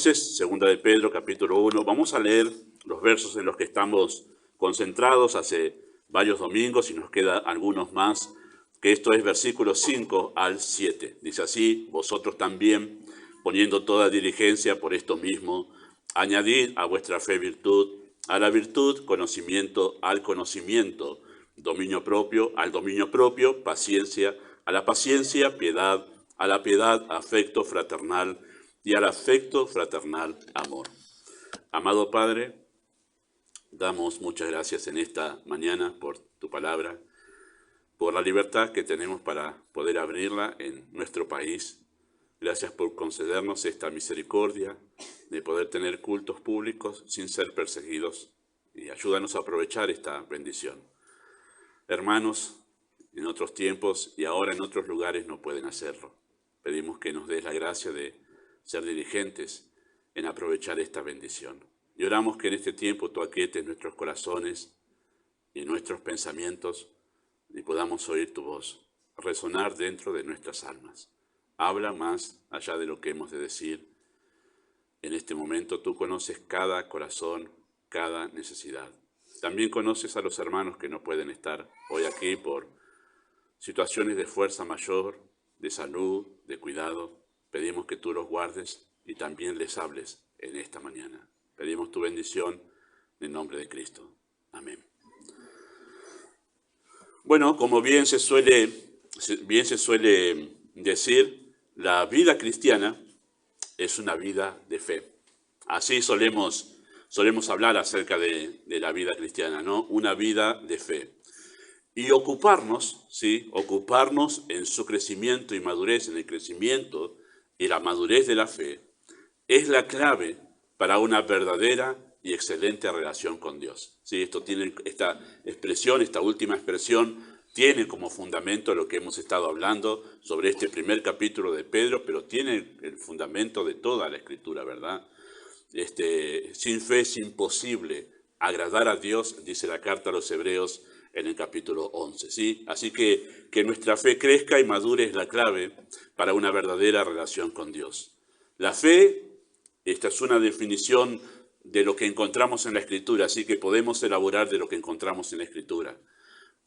entonces, segunda de Pedro, capítulo 1, vamos a leer los versos en los que estamos concentrados hace varios domingos y nos queda algunos más, que esto es versículos 5 al 7. Dice así: vosotros también, poniendo toda diligencia por esto mismo, añadid a vuestra fe virtud, a la virtud conocimiento, al conocimiento dominio propio, al dominio propio paciencia, a la paciencia piedad, a la piedad afecto fraternal y al afecto fraternal amor. Amado Padre, damos muchas gracias en esta mañana por tu palabra, por la libertad que tenemos para poder abrirla en nuestro país. Gracias por concedernos esta misericordia de poder tener cultos públicos sin ser perseguidos, y ayúdanos a aprovechar esta bendición. Hermanos, en otros tiempos y ahora en otros lugares no pueden hacerlo. Pedimos que nos des la gracia de ser diligentes en aprovechar esta bendición. Y oramos que en este tiempo tú aquietes nuestros corazones y nuestros pensamientos y podamos oír tu voz, resonar dentro de nuestras almas. Habla más allá de lo que hemos de decir. En este momento tú conoces cada corazón, cada necesidad. También conoces a los hermanos que no pueden estar hoy aquí por situaciones de fuerza mayor, de salud, de cuidado. Pedimos que tú los guardes y también les hables en esta mañana. Pedimos tu bendición en el nombre de Cristo. Amén. Bueno, como bien se suele decir, la vida cristiana es una vida de fe. Así solemos hablar acerca de la vida cristiana, ¿no? Una vida de fe. Y ocuparnos, ¿sí? Ocuparnos en su crecimiento y madurez, en el crecimiento y la madurez de la fe, es la clave para una verdadera y excelente relación con Dios. ¿Sí? Esta última expresión, tiene como fundamento lo que hemos estado hablando sobre este primer capítulo de Pedro, pero tiene el fundamento de toda la Escritura, ¿verdad? Sin fe es imposible agradar a Dios, dice la carta a los Hebreos en el capítulo 11, ¿sí? Así que nuestra fe crezca y madure es la clave para una verdadera relación con Dios. La fe, esta es una definición de lo que encontramos en la Escritura, así que podemos elaborar de lo que encontramos en la Escritura.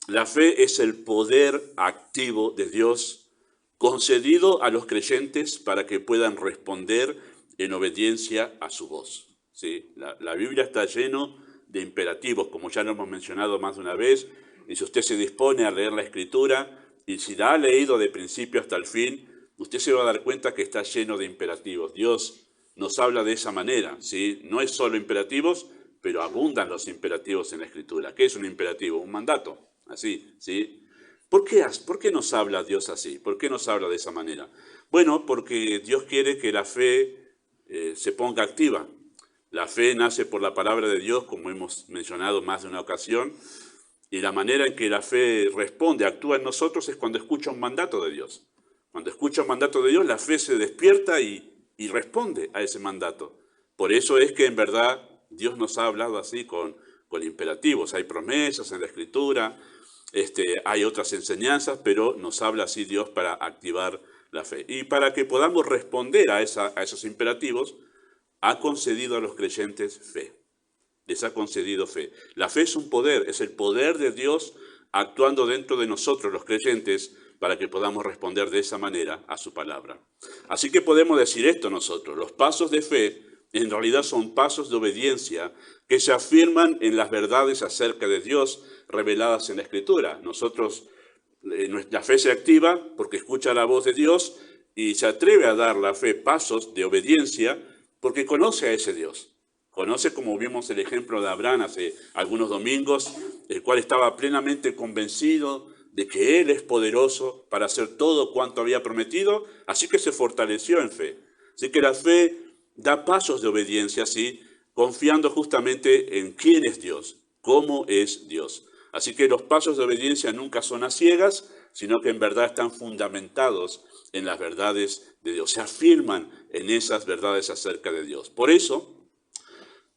La fe es el poder activo de Dios concedido a los creyentes para que puedan responder en obediencia a su voz, ¿sí? La Biblia está lleno de imperativos, como ya lo hemos mencionado más de una vez, y si usted se dispone a leer la Escritura, y si la ha leído de principio hasta el fin, usted se va a dar cuenta que está lleno de imperativos. Dios nos habla de esa manera, ¿sí? No es solo imperativos, pero abundan los imperativos en la Escritura. ¿Qué es un imperativo? Un mandato, así, ¿sí? ¿Por qué nos habla Dios así? ¿Por qué nos habla de esa manera? Bueno, porque Dios quiere que la fe se ponga activa. La fe nace por la palabra de Dios, como hemos mencionado más de una ocasión, y la manera en que la fe responde, actúa en nosotros, es cuando escucha un mandato de Dios. Cuando escucha un mandato de Dios, la fe se despierta y responde a ese mandato. Por eso es que en verdad Dios nos ha hablado así con imperativos. Hay promesas en la Escritura, hay otras enseñanzas, pero nos habla así Dios para activar la fe. Y para que podamos responder a esos imperativos, ha concedido a los creyentes fe. Les ha concedido fe. La fe es un poder, es el poder de Dios actuando dentro de nosotros, los creyentes, para que podamos responder de esa manera a su palabra. Así que podemos decir esto nosotros: los pasos de fe en realidad son pasos de obediencia que se afirman en las verdades acerca de Dios reveladas en la Escritura. Nuestra fe se activa porque escucha la voz de Dios y se atreve a dar la fe pasos de obediencia porque conoce a ese Dios. Conoce, como vimos el ejemplo de Abraham hace algunos domingos, el cual estaba plenamente convencido de que Él es poderoso para hacer todo cuanto había prometido, así que se fortaleció en fe. Así que la fe da pasos de obediencia, ¿sí? Confiando justamente en quién es Dios, cómo es Dios. Así que los pasos de obediencia nunca son a ciegas, sino que en verdad están fundamentados en las verdades de Dios. Se afirman en esas verdades acerca de Dios. Por eso,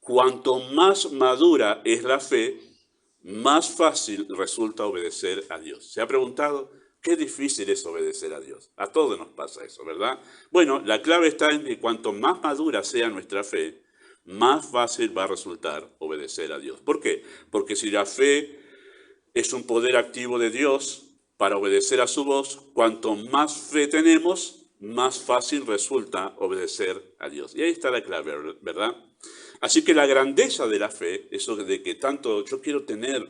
cuanto más madura es la fe, más fácil resulta obedecer a Dios. ¿Se ha preguntado Qué difícil es obedecer a Dios. A todos nos pasa eso, ¿verdad? Bueno, la clave está en que cuanto más madura sea nuestra fe, más fácil va a resultar obedecer a Dios. ¿Por qué? Porque si la fe es un poder activo de Dios para obedecer a su voz, cuanto más fe tenemos, más fácil resulta obedecer a Dios. Y ahí está la clave, ¿verdad? Así que la grandeza de la fe, eso de que tanto yo quiero tener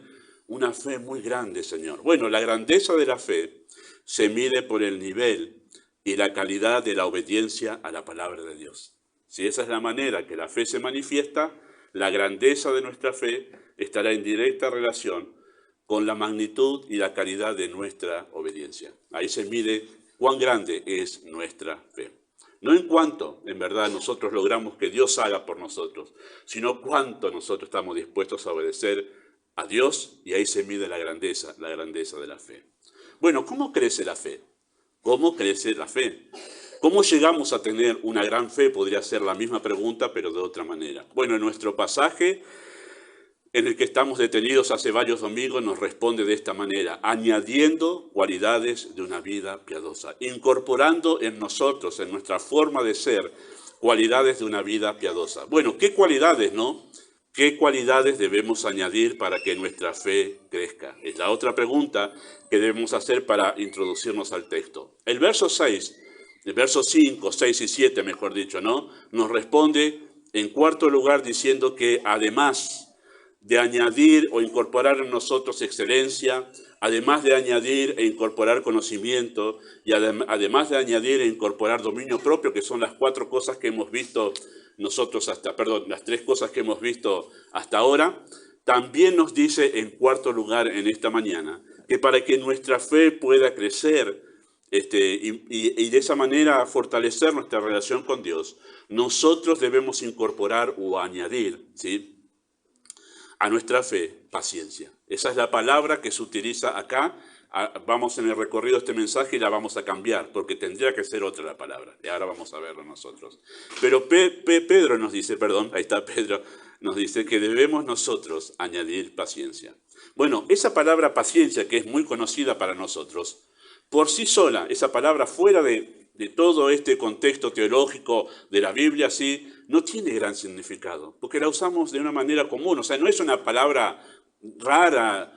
una fe muy grande, Señor. Bueno, la grandeza de la fe se mide por el nivel y la calidad de la obediencia a la palabra de Dios. Si esa es la manera que la fe se manifiesta, la grandeza de nuestra fe estará en directa relación con la magnitud y la calidad de nuestra obediencia. Ahí se mide cuán grande es nuestra fe. No en cuánto, en verdad, nosotros logramos que Dios haga por nosotros, sino cuánto nosotros estamos dispuestos a obedecer a Dios, y ahí se mide la grandeza de la fe. Bueno, ¿cómo crece la fe? ¿Cómo crece la fe? ¿Cómo llegamos a tener una gran fe? Podría ser la misma pregunta, pero de otra manera. Bueno, en nuestro pasaje en el que estamos detenidos hace varios domingos nos responde de esta manera: añadiendo cualidades de una vida piadosa, incorporando en nosotros, en nuestra forma de ser, cualidades de una vida piadosa. Bueno, ¿qué cualidades, no? ¿Qué cualidades debemos añadir para que nuestra fe crezca? Es la otra pregunta que debemos hacer para introducirnos al texto. El verso 6, el verso 5, 6 y 7, mejor dicho, ¿no? Nos responde en cuarto lugar diciendo que además de añadir o incorporar en nosotros excelencia, además de añadir e incorporar conocimiento, y además de añadir e incorporar dominio propio, que son las cuatro cosas que hemos visto nosotros las tres cosas que hemos visto hasta ahora, también nos dice en cuarto lugar en esta mañana que para que nuestra fe pueda crecer y de esa manera fortalecer nuestra relación con Dios, nosotros debemos incorporar o añadir, ¿sí?, a nuestra fe paciencia. Esa es la palabra que se utiliza acá. Vamos en el recorrido de este mensaje y la vamos a cambiar, porque tendría que ser otra la palabra. Y ahora vamos a verlo nosotros. Pero Pedro nos dice, ahí está Pedro, nos dice que debemos nosotros añadir paciencia. Bueno, esa palabra paciencia, que es muy conocida para nosotros, por sí sola, esa palabra fuera de todo este contexto teológico de la Biblia, sí, no tiene gran significado, porque la usamos de una manera común. O sea, no es una palabra rara,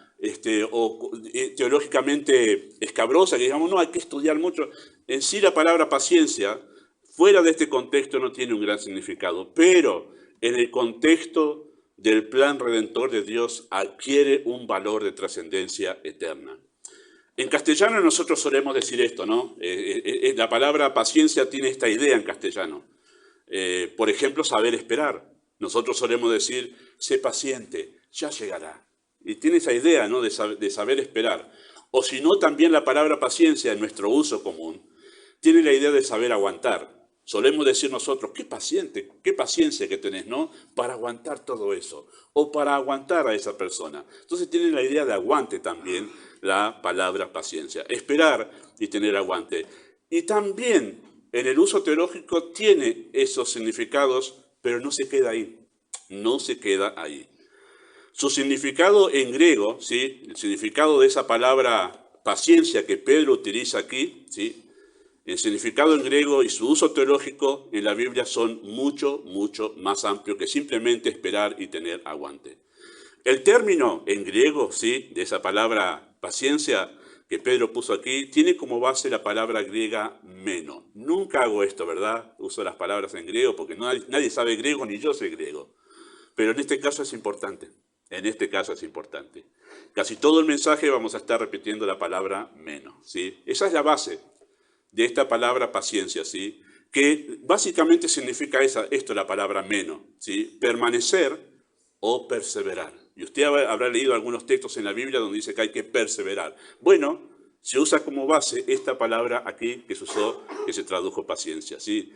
o teológicamente escabrosa, que digamos, no, hay que estudiar mucho. En sí la palabra paciencia, fuera de este contexto, no tiene un gran significado, pero en el contexto del plan redentor de Dios adquiere un valor de trascendencia eterna. En castellano nosotros solemos decir esto, ¿no? La palabra paciencia tiene esta idea en castellano. Por ejemplo, saber esperar. Nosotros solemos decir, sé paciente, ya llegará. Y tiene esa idea, ¿no?, de saber esperar. O si no, también la palabra paciencia en nuestro uso común tiene la idea de saber aguantar. Solemos decir nosotros, qué paciencia que tenés, ¿no?, para aguantar todo eso, o para aguantar a esa persona. Entonces tiene la idea de aguante también la palabra paciencia. Esperar y tener aguante. Y también en el uso teológico tiene esos significados, pero no se queda ahí. No se queda ahí. Su significado en griego, ¿sí?, el significado de esa palabra paciencia que Pedro utiliza aquí, ¿sí?, el significado en griego y su uso teológico en la Biblia son mucho, mucho más amplios que simplemente esperar y tener aguante. El término en griego, ¿sí?, de esa palabra paciencia que Pedro puso aquí, tiene como base la palabra griega meno. Nunca hago esto, ¿verdad? Uso las palabras en griego porque nadie sabe griego, ni yo sé griego. Pero en este caso es importante. En este caso es importante. Casi todo el mensaje vamos a estar repitiendo la palabra meno, ¿sí? Esa es la base de esta palabra paciencia, ¿sí?, que básicamente significa esto, la palabra meno, ¿sí?, permanecer o perseverar. Y usted habrá leído algunos textos en la Biblia donde dice que hay que perseverar. Bueno, se usa como base esta palabra aquí que se usó, que se tradujo paciencia, ¿sí?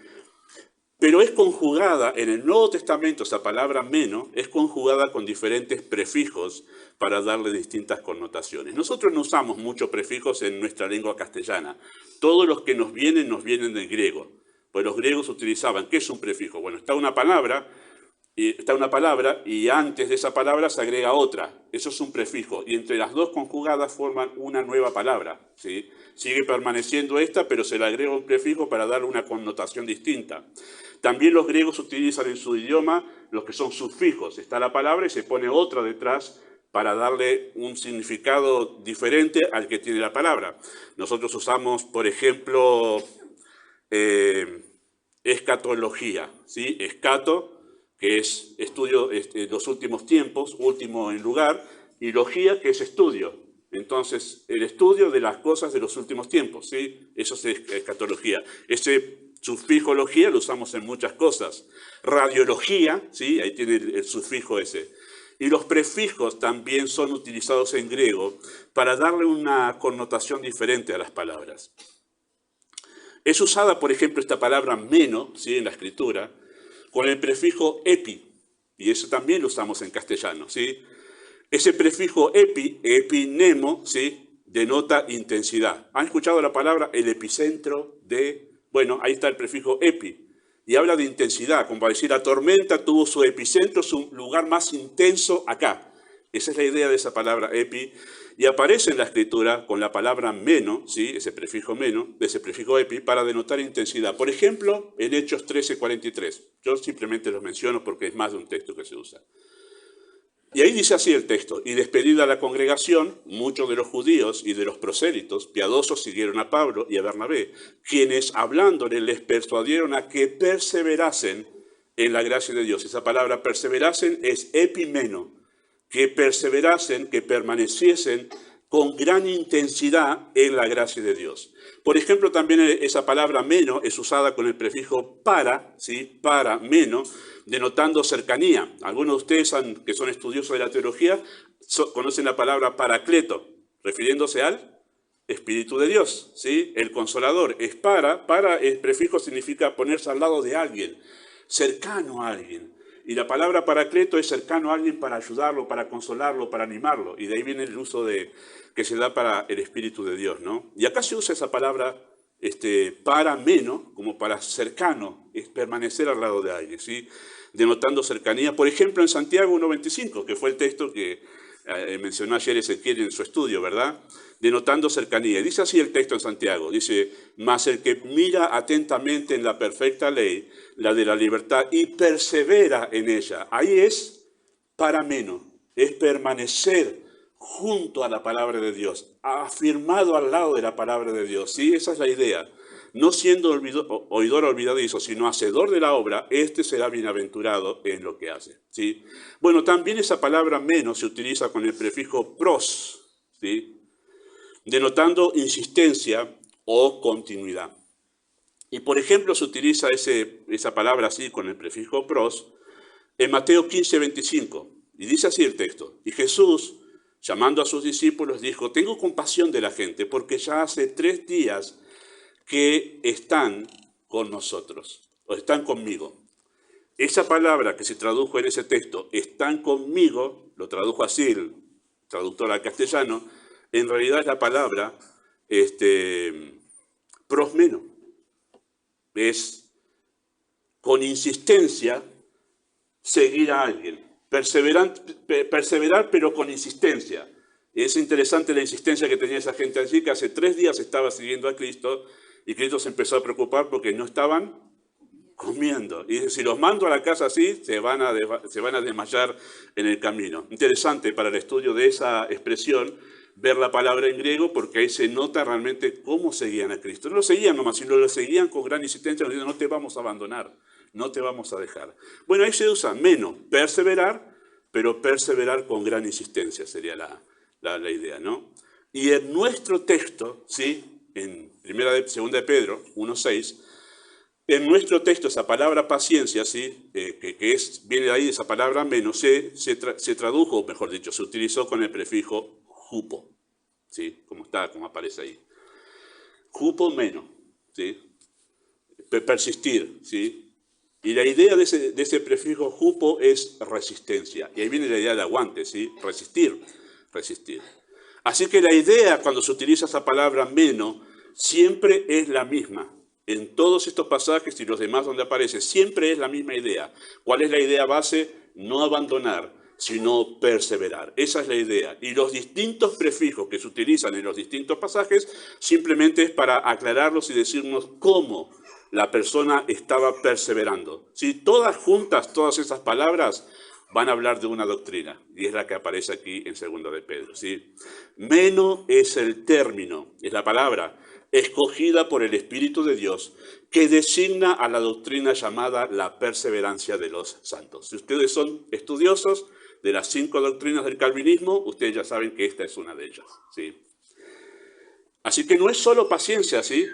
Pero es conjugada en el Nuevo Testamento, esa palabra meno, es conjugada con diferentes prefijos para darle distintas connotaciones. Nosotros no usamos muchos prefijos en nuestra lengua castellana. Todos los que nos vienen del griego. Pues los griegos utilizaban, ¿qué es un prefijo? Bueno, está una palabra y está una palabra y antes de esa palabra se agrega otra. Eso es un prefijo. Y entre las dos conjugadas forman una nueva palabra, ¿sí? Sigue permaneciendo esta, pero se le agrega un prefijo para darle una connotación distinta. También los griegos utilizan en su idioma los que son sufijos. Está la palabra y se pone otra detrás para darle un significado diferente al que tiene la palabra. Nosotros usamos, por ejemplo, escatología, ¿sí? Escato, que es estudio de los últimos tiempos, último en lugar, y logía, que es estudio. Entonces, el estudio de las cosas de los últimos tiempos, ¿sí? Eso es escatología. Ese sufijo logía lo usamos en muchas cosas. Radiología, ¿sí? Ahí tiene el sufijo ese. Y los prefijos también son utilizados en griego para darle una connotación diferente a las palabras. Es usada, por ejemplo, esta palabra meno, ¿sí? En la escritura, con el prefijo epi, y eso también lo usamos en castellano, ¿sí? Ese prefijo epi, epinemo, ¿sí? Denota intensidad. ¿Han escuchado la palabra el epicentro de? Bueno, ahí está el prefijo epi, y habla de intensidad, como para decir, la tormenta tuvo su epicentro, su lugar más intenso acá. Esa es la idea de esa palabra epi, y aparece en la escritura con la palabra meno, ¿sí? Ese prefijo meno, de ese prefijo epi, para denotar intensidad. Por ejemplo, en Hechos 13:43. Yo simplemente los menciono porque es más de un texto que se usa. Y ahí dice así el texto: y despedida la congregación, muchos de los judíos y de los prosélitos piadosos siguieron a Pablo y a Bernabé, quienes hablándole les persuadieron a que perseverasen en la gracia de Dios. Esa palabra perseverasen es epimeno, que perseverasen, que permaneciesen con gran intensidad en la gracia de Dios. Por ejemplo, también esa palabra meno es usada con el prefijo para, ¿sí? Para, meno, denotando cercanía. Algunos de ustedes que son estudiosos de la teología conocen la palabra paracleto, refiriéndose al Espíritu de Dios, ¿sí? El Consolador. Es para el prefijo significa ponerse al lado de alguien, cercano a alguien. Y la palabra paracleto es cercano a alguien para ayudarlo, para consolarlo, para animarlo. Y de ahí viene el uso que se da para el Espíritu de Dios, ¿no? Y acá se usa esa palabra para meno, como para cercano, es permanecer al lado de alguien, ¿sí? Denotando cercanía. Por ejemplo, en Santiago 1:25, que fue el texto que mencionó ayer Ezequiel en su estudio, ¿verdad? Denotando cercanía. Dice así el texto en Santiago, dice: mas el que mira atentamente en la perfecta ley, la de la libertad, y persevera en ella. Ahí es parameno, es permanecer junto a la palabra de Dios, afirmado al lado de la palabra de Dios, ¿sí? Esa es la idea. No siendo oidor olvidadizo, sino hacedor de la obra, este será bienaventurado en lo que hace, ¿sí? Bueno, también esa palabra menos se utiliza con el prefijo pros, ¿sí? Denotando insistencia o continuidad. Y por ejemplo se utiliza esa palabra así con el prefijo pros en Mateo 15:25. Y dice así el texto: y Jesús, llamando a sus discípulos, dijo: tengo compasión de la gente, porque ya hace 3 días que están con nosotros, o están conmigo. Esa palabra que se tradujo en ese texto, están conmigo, lo tradujo así el traductor al castellano, en realidad es la palabra prosmeno. Es con insistencia seguir a alguien. Perseverar pero con insistencia. Es interesante la insistencia que tenía esa gente allí, que hace 3 días estaba siguiendo a Cristo, y Cristo se empezó a preocupar porque no estaban comiendo. Y dice: si los mando a la casa así, se van a desmayar en el camino. Interesante para el estudio de esa expresión ver la palabra en griego, porque ahí se nota realmente cómo seguían a Cristo. No lo seguían nomás, sino lo seguían con gran insistencia, nos dicen: no te vamos a abandonar, no te vamos a dejar. Bueno, ahí se usa menos, perseverar, pero perseverar con gran insistencia sería la idea, ¿no? Y en nuestro texto, ¿sí? En 2 de Pedro 1:6, en nuestro texto esa palabra paciencia, ¿sí? Viene de ahí, esa palabra menos, se tradujo, mejor dicho, se utilizó con el prefijo jupo, ¿sí? Como aparece ahí. Jupo menos, ¿sí? Persistir, ¿sí? Y la idea de ese prefijo jupo es resistencia. Y ahí viene la idea de aguante, ¿sí? Resistir. Así que la idea cuando se utiliza esa palabra menos siempre es la misma. en todos estos pasajes y los demás donde aparece, siempre es la misma idea. ¿Cuál es la idea base? No abandonar, sino perseverar. Esa es la idea. Y los distintos prefijos que se utilizan en los distintos pasajes simplemente es para aclararlos y decirnos cómo la persona estaba perseverando. Si todas juntas, todas esas palabras van a hablar de una doctrina, y es la que aparece aquí en 2 de Pedro. ¿Sí? Meno es el término, es la palabra, escogida por el Espíritu de Dios, que designa a la doctrina llamada la perseverancia de los santos. Si ustedes son estudiosos de las 5 doctrinas del calvinismo, ustedes ya saben que esta es una de ellas. ¿Sí? Así que no es solo paciencia, ¿sí?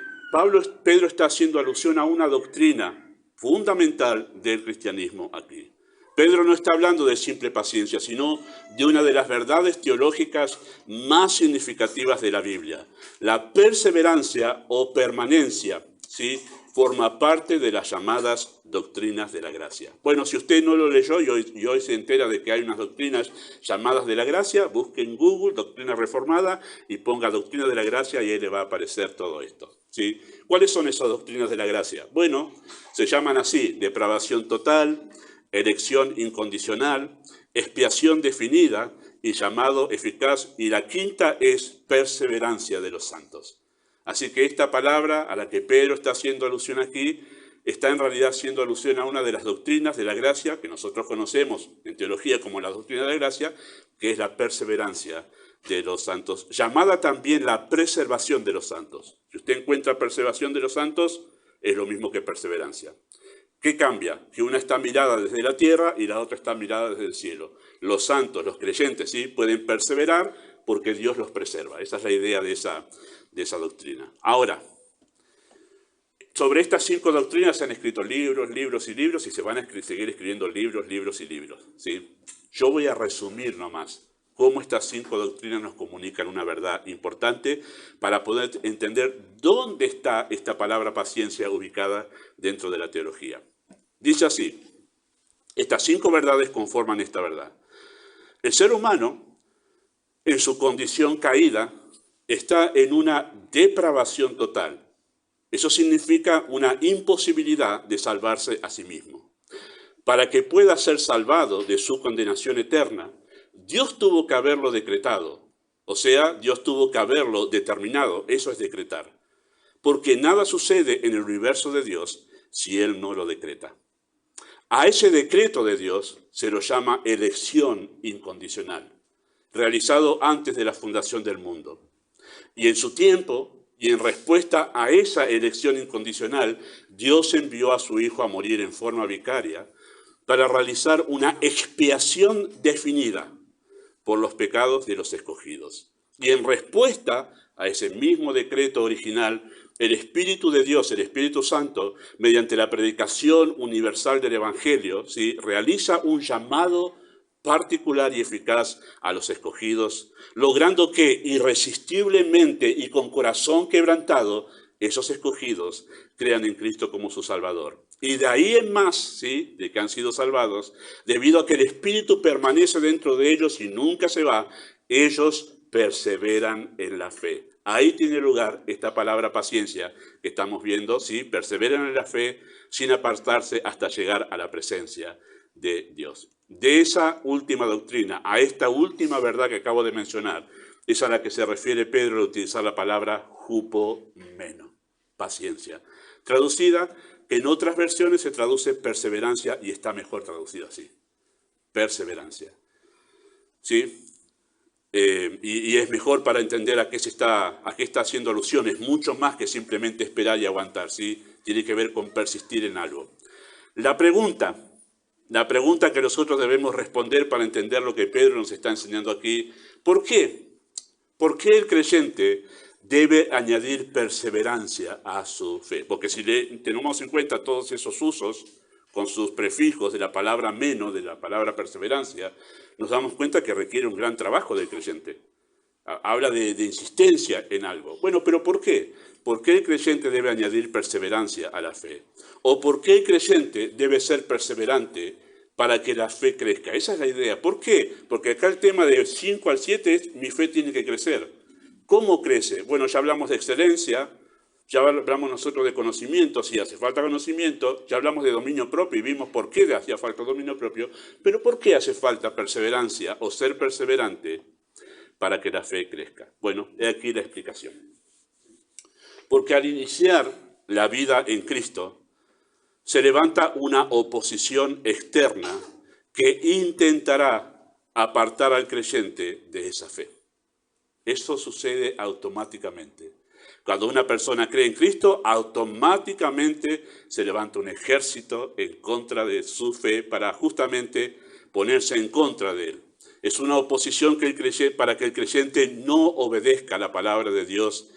Pedro está haciendo alusión a una doctrina fundamental del cristianismo aquí. Pedro no está hablando de simple paciencia, sino de una de las verdades teológicas más significativas de la Biblia. La perseverancia o permanencia, ¿sí?, forma parte de las llamadas doctrinas de la gracia. Bueno, si usted no lo leyó y hoy se entera de que hay unas doctrinas llamadas de la gracia, busque en Google doctrina reformada y ponga doctrina de la gracia y ahí le va a aparecer todo esto. ¿Sí? ¿Cuáles son esas doctrinas de la gracia? Bueno, se llaman así: depravación total, elección incondicional, expiación definida y llamado eficaz. Y la quinta es perseverancia de los santos. Así que esta palabra a la que Pedro está haciendo alusión aquí, está en realidad haciendo alusión a una de las doctrinas de la gracia que nosotros conocemos en teología como la doctrina de la gracia, que es la perseverancia de los santos, llamada también la preservación de los santos. Si usted encuentra preservación de los santos, es lo mismo que perseverancia. ¿Qué cambia? Que una está mirada desde la tierra y la otra está mirada desde el cielo. Los santos, los creyentes, ¿sí?, pueden perseverar porque Dios los preserva. Esa es la idea de esa doctrina. Ahora, sobre estas 5 doctrinas se han escrito libros, libros y libros, y se van a seguir escribiendo libros, libros y libros. ¿Sí? Yo voy a resumir nomás cómo estas 5 doctrinas nos comunican una verdad importante para poder entender dónde está esta palabra paciencia ubicada dentro de la teología. Dice así: estas 5 verdades conforman esta verdad. El ser humano, en su condición caída, está en una depravación total. Eso significa una imposibilidad de salvarse a sí mismo. Para que pueda ser salvado de su condenación eterna, Dios tuvo que haberlo decretado. O sea, Dios tuvo que haberlo determinado. Eso es decretar. Porque nada sucede en el universo de Dios si Él no lo decreta. A ese decreto de Dios se lo llama elección incondicional, realizado antes de la fundación del mundo. Y en su tiempo, y en respuesta a esa elección incondicional, Dios envió a su Hijo a morir en forma vicaria para realizar una expiación definida por los pecados de los escogidos. Y en respuesta a ese mismo decreto original, el Espíritu de Dios, el Espíritu Santo, mediante la predicación universal del Evangelio, ¿sí?, realiza un llamado particular y eficaz a los escogidos, logrando que irresistiblemente y con corazón quebrantado, esos escogidos crean en Cristo como su Salvador. Y de ahí en más, ¿sí?, de que han sido salvados, debido a que el Espíritu permanece dentro de ellos y nunca se va, ellos perseveran en la fe. Ahí tiene lugar esta palabra paciencia que estamos viendo, ¿sí? Perseveran en la fe sin apartarse hasta llegar a la presencia de Dios. De esa última doctrina, a esta última verdad que acabo de mencionar, es a la que se refiere Pedro al utilizar la palabra hupomeno, paciencia. Traducida, que en otras versiones se traduce perseverancia y está mejor traducida así, perseverancia. ¿Sí? Y es mejor para entender a qué está haciendo alusión. Es mucho más que simplemente esperar y aguantar, ¿sí? Tiene que ver con persistir en algo. La pregunta que nosotros debemos responder para entender lo que Pedro nos está enseñando aquí: ¿por qué? ¿Por qué el creyente debe añadir perseverancia a su fe? Porque si tenemos en cuenta todos esos usos con sus prefijos de la palabra meno, de la palabra perseverancia, nos damos cuenta que requiere un gran trabajo del creyente. Habla de insistencia en algo. Bueno, pero ¿por qué? ¿Por qué el creyente debe añadir perseverancia a la fe? ¿O por qué el creyente debe ser perseverante para que la fe crezca? Esa es la idea. ¿Por qué? Porque acá el tema de 5 al 7 es: mi fe tiene que crecer. ¿Cómo crece? Bueno, ya hablamos de excelencia, Ya hablamos nosotros de conocimiento, si hace falta conocimiento, ya hablamos de dominio propio y vimos por qué hacía falta dominio propio, pero ¿por qué hace falta perseverancia o ser perseverante para que la fe crezca? Bueno, he aquí la explicación. Porque al iniciar la vida en Cristo, se levanta una oposición externa que intentará apartar al creyente de esa fe. Eso sucede automáticamente. Cuando una persona cree en Cristo, automáticamente se levanta un ejército en contra de su fe para justamente ponerse en contra de él. Es una oposición para que el creyente no obedezca la palabra de Dios.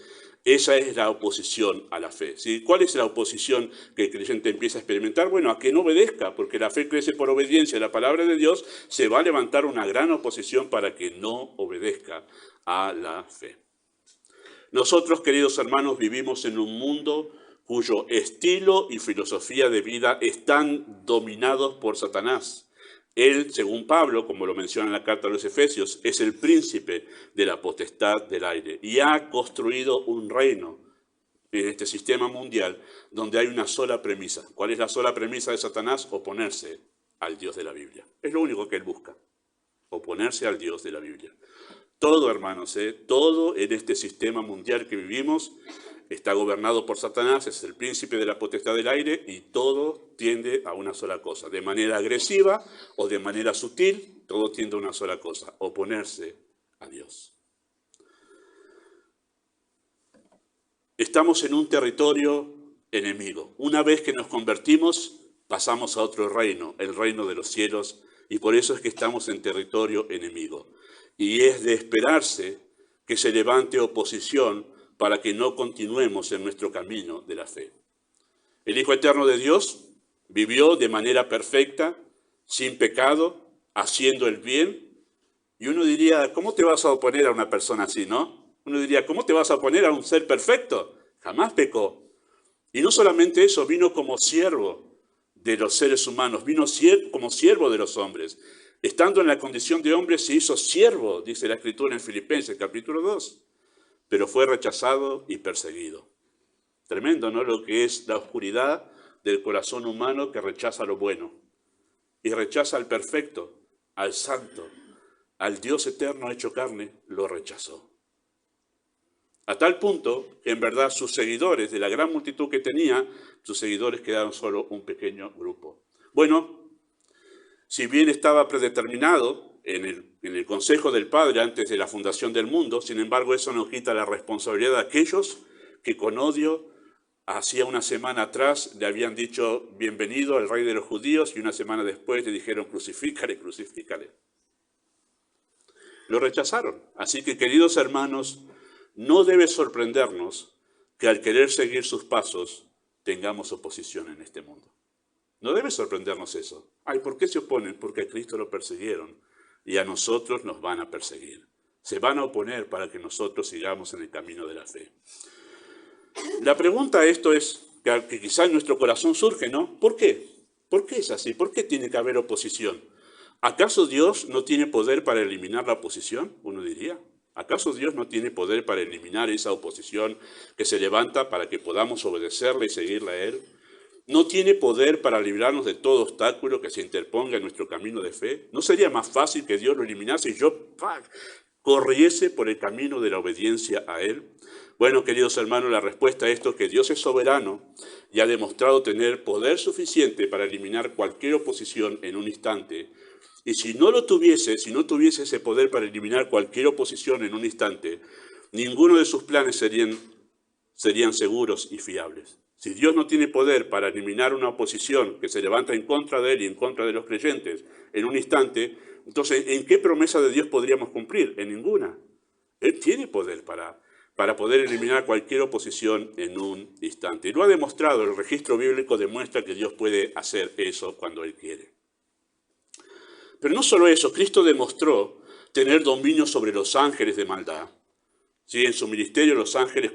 Esa es la oposición a la fe, ¿sí? ¿Cuál es la oposición que el creyente empieza a experimentar? Bueno, a que no obedezca, porque la fe crece por obediencia a la palabra de Dios, se va a levantar una gran oposición para que no obedezca a la fe. Nosotros, queridos hermanos, vivimos en un mundo cuyo estilo y filosofía de vida están dominados por Satanás. Él, según Pablo, como lo menciona en la carta a los Efesios, es el príncipe de la potestad del aire y ha construido un reino en este sistema mundial donde hay una sola premisa. ¿Cuál es la sola premisa de Satanás? Oponerse al Dios de la Biblia. Es lo único que él busca, oponerse al Dios de la Biblia. Todo, hermanos, todo en este sistema mundial que vivimos está gobernado por Satanás, es el príncipe de la potestad del aire y todo tiende a una sola cosa. De manera agresiva o de manera sutil, todo tiende a una sola cosa, oponerse a Dios. Estamos en un territorio enemigo. Una vez que nos convertimos, pasamos a otro reino, el reino de los cielos, y por eso es que estamos en territorio enemigo. Y es de esperarse que se levante oposición para que no continuemos en nuestro camino de la fe. El Hijo Eterno de Dios vivió de manera perfecta, sin pecado, haciendo el bien. Y uno diría, ¿cómo te vas a oponer a una persona así, no? Uno diría, ¿cómo te vas a oponer a un ser perfecto? Jamás pecó. Y no solamente eso, vino como siervo de los seres humanos, vino como siervo de los hombres. Estando en la condición de hombre se hizo siervo, dice la Escritura en Filipenses, capítulo 2. Pero fue rechazado y perseguido. Tremendo, ¿no? Lo que es la oscuridad del corazón humano que rechaza lo bueno. Y rechaza al perfecto, al santo, al Dios eterno hecho carne, lo rechazó. A tal punto que en verdad sus seguidores, de la gran multitud que tenía, sus seguidores quedaron solo un pequeño grupo. Bueno, si bien estaba predeterminado en el consejo del Padre antes de la fundación del mundo, sin embargo eso no quita la responsabilidad de aquellos que con odio, hacía una semana atrás le habían dicho bienvenido al rey de los judíos y una semana después le dijeron crucifícale, crucifícale. Lo rechazaron. Así que, queridos hermanos, no debe sorprendernos que al querer seguir sus pasos tengamos oposición en este mundo. No debe sorprendernos eso. Ay, ¿por qué se oponen? Porque a Cristo lo persiguieron y a nosotros nos van a perseguir. Se van a oponer para que nosotros sigamos en el camino de la fe. La pregunta a esto es, que quizá en nuestro corazón surge, ¿no? ¿Por qué? ¿Por qué es así? ¿Por qué tiene que haber oposición? ¿Acaso Dios no tiene poder para eliminar la oposición? Uno diría. ¿Acaso Dios no tiene poder para eliminar esa oposición que se levanta para que podamos obedecerle y seguirle a Él? ¿No tiene poder para librarnos de todo obstáculo que se interponga en nuestro camino de fe? ¿No sería más fácil que Dios lo eliminase y yo corriese por el camino de la obediencia a Él? Bueno, queridos hermanos, la respuesta a esto es que Dios es soberano y ha demostrado tener poder suficiente para eliminar cualquier oposición en un instante. Y si no lo tuviese, si no tuviese ese poder para eliminar cualquier oposición en un instante, ninguno de sus planes serían seguros y fiables. Si Dios no tiene poder para eliminar una oposición que se levanta en contra de Él y en contra de los creyentes en un instante, entonces, ¿en qué promesa de Dios podríamos cumplir? En ninguna. Él tiene poder para poder eliminar cualquier oposición en un instante. Y lo ha demostrado, el registro bíblico demuestra que Dios puede hacer eso cuando Él quiere. Pero no solo eso, Cristo demostró tener dominio sobre los ángeles de maldad. Sí, en su ministerio los ángeles,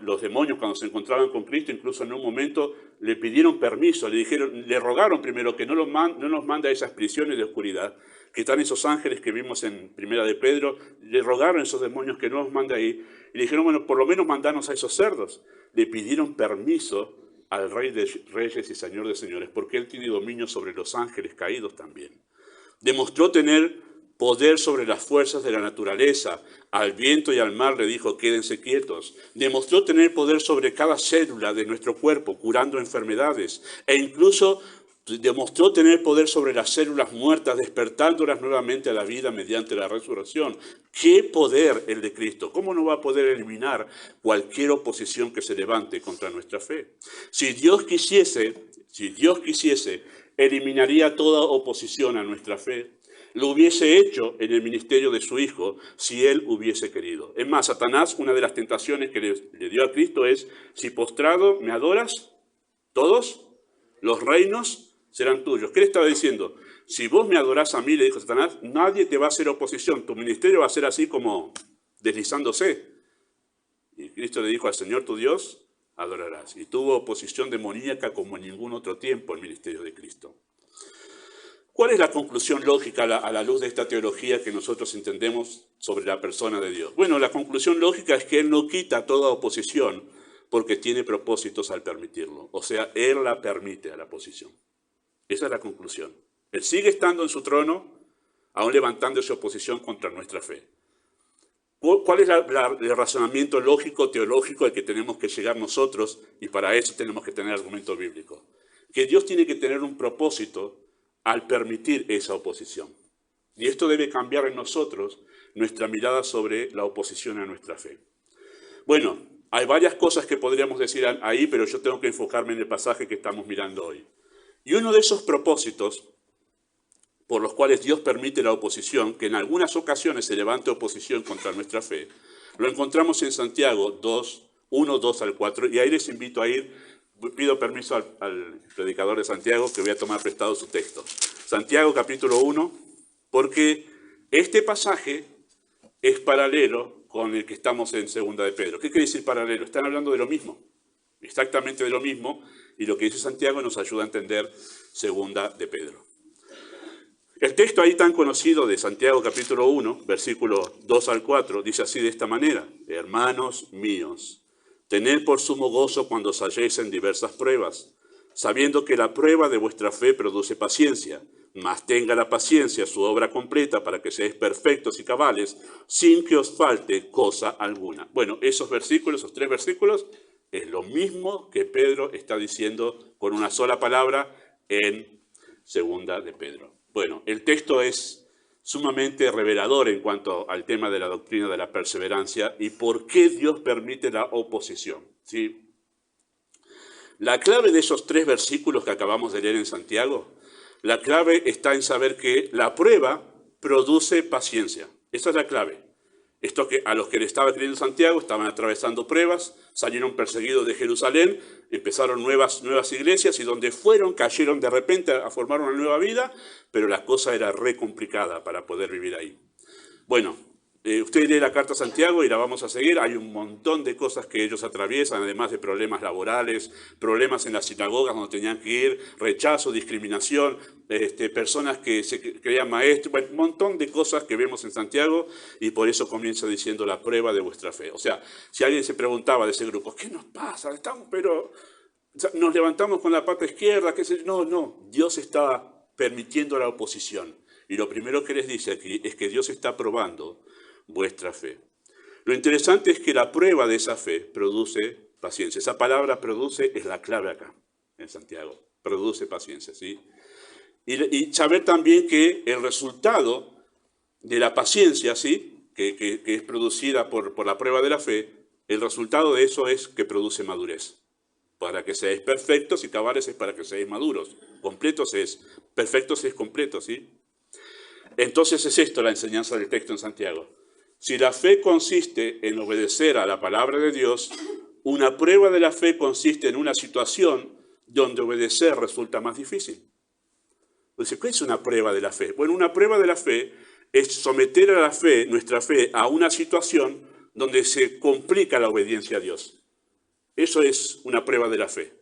los demonios cuando se encontraban con Cristo, incluso en un momento le pidieron permiso, le rogaron primero que no nos mande a esas prisiones de oscuridad, que están esos ángeles que vimos en Primera de Pedro, le rogaron a esos demonios que no los mande ahí, y le dijeron, bueno, por lo menos mandanos a esos cerdos. le pidieron permiso al Rey de Reyes y Señor de Señores, porque Él tiene dominio sobre los ángeles caídos también. Demostró tener poder sobre las fuerzas de la naturaleza. Al viento y al mar le dijo, quédense quietos. Demostró tener poder sobre cada célula de nuestro cuerpo, curando enfermedades. E incluso demostró tener poder sobre las células muertas, despertándolas nuevamente a la vida mediante la resurrección. ¡Qué poder el de Cristo! ¿Cómo no va a poder eliminar cualquier oposición que se levante contra nuestra fe? Si Dios quisiese, eliminaría toda oposición a nuestra fe. Lo hubiese hecho en el ministerio de su Hijo si Él hubiese querido. Es más, Satanás, una de las tentaciones que le dio a Cristo es, si postrado me adoras, todos los reinos serán tuyos. ¿Qué le estaba diciendo? Si vos me adorás a mí, le dijo Satanás, nadie te va a hacer oposición. Tu ministerio va a ser así como deslizándose. Y Cristo le dijo al Señor tu Dios, adorarás. Y tuvo oposición demoníaca como en ningún otro tiempo el ministerio de Cristo. ¿Cuál es la conclusión lógica a la luz de esta teología que nosotros entendemos sobre la persona de Dios? Bueno, la conclusión lógica es que Él no quita toda oposición porque tiene propósitos al permitirlo. O sea, Él la permite a la oposición. Esa es la conclusión. Él sigue estando en su trono, aún levantándose oposición contra nuestra fe. ¿Cuál es el razonamiento lógico, teológico al que tenemos que llegar nosotros? Y para eso tenemos que tener argumento bíblico. Que Dios tiene que tener un propósito al permitir esa oposición. Y esto debe cambiar en nosotros nuestra mirada sobre la oposición a nuestra fe. Bueno, hay varias cosas que podríamos decir ahí, pero yo tengo que enfocarme en el pasaje que estamos mirando hoy. Y uno de esos propósitos por los cuales Dios permite la oposición, que en algunas ocasiones se levante oposición contra nuestra fe, lo encontramos en Santiago 2, 1, 2 al 4, y ahí les invito a ir. Pido permiso al predicador de Santiago que voy a tomar prestado su texto. Santiago capítulo 1, porque este pasaje es paralelo con el que estamos en Segunda de Pedro. ¿Qué quiere decir paralelo? Están hablando de lo mismo, exactamente de lo mismo, y lo que dice Santiago nos ayuda a entender Segunda de Pedro. El texto ahí tan conocido de Santiago capítulo 1, versículos 2 al 4, dice así de esta manera: hermanos míos, tened por sumo gozo cuando os halléis en diversas pruebas, sabiendo que la prueba de vuestra fe produce paciencia, mas tenga la paciencia su obra completa para que seáis perfectos y cabales, sin que os falte cosa alguna. Bueno, esos versículos, esos 3 versículos, es lo mismo que Pedro está diciendo con una sola palabra en Segunda de Pedro. Bueno, el texto es sumamente revelador en cuanto al tema de la doctrina de la perseverancia y por qué Dios permite la oposición, ¿sí? La clave de esos 3 versículos que acabamos de leer en Santiago, la clave está en saber que la prueba produce paciencia. Esa es la clave. Esto que a los que le estaba escribiendo Santiago estaban atravesando pruebas, salieron perseguidos de Jerusalén, empezaron nuevas iglesias y donde fueron cayeron de repente a formar una nueva vida, pero la cosa era re complicada para poder vivir ahí. Bueno, usted lee la carta a Santiago y la vamos a seguir. Hay un montón de cosas que ellos atraviesan, además de problemas laborales, problemas en las sinagogas donde tenían que ir, rechazo, discriminación, personas que se creían maestros, bueno, un montón de cosas que vemos en Santiago y por eso comienza diciendo la prueba de vuestra fe. O sea, si alguien se preguntaba de ese grupo, ¿qué nos pasa? Nos levantamos con la pata izquierda, ¿qué sé yo? No, Dios está permitiendo la oposición. Y lo primero que les dice aquí es que Dios está probando vuestra fe. Lo interesante es que la prueba de esa fe produce paciencia. Esa palabra produce es la clave acá, en Santiago. Produce paciencia, ¿sí? Y saber también que el resultado de la paciencia, ¿sí? Que es producida por la prueba de la fe, el resultado de eso es que produce madurez. Para que seáis perfectos y cabales es para que seáis maduros. Completos es, perfectos es completos, ¿sí? Entonces es esto la enseñanza del texto en Santiago. Si la fe consiste en obedecer a la palabra de Dios, una prueba de la fe consiste en una situación donde obedecer resulta más difícil. Entonces, ¿qué es una prueba de la fe? Bueno, una prueba de la fe es someter a la fe, nuestra fe, a una situación donde se complica la obediencia a Dios. Eso es una prueba de la fe.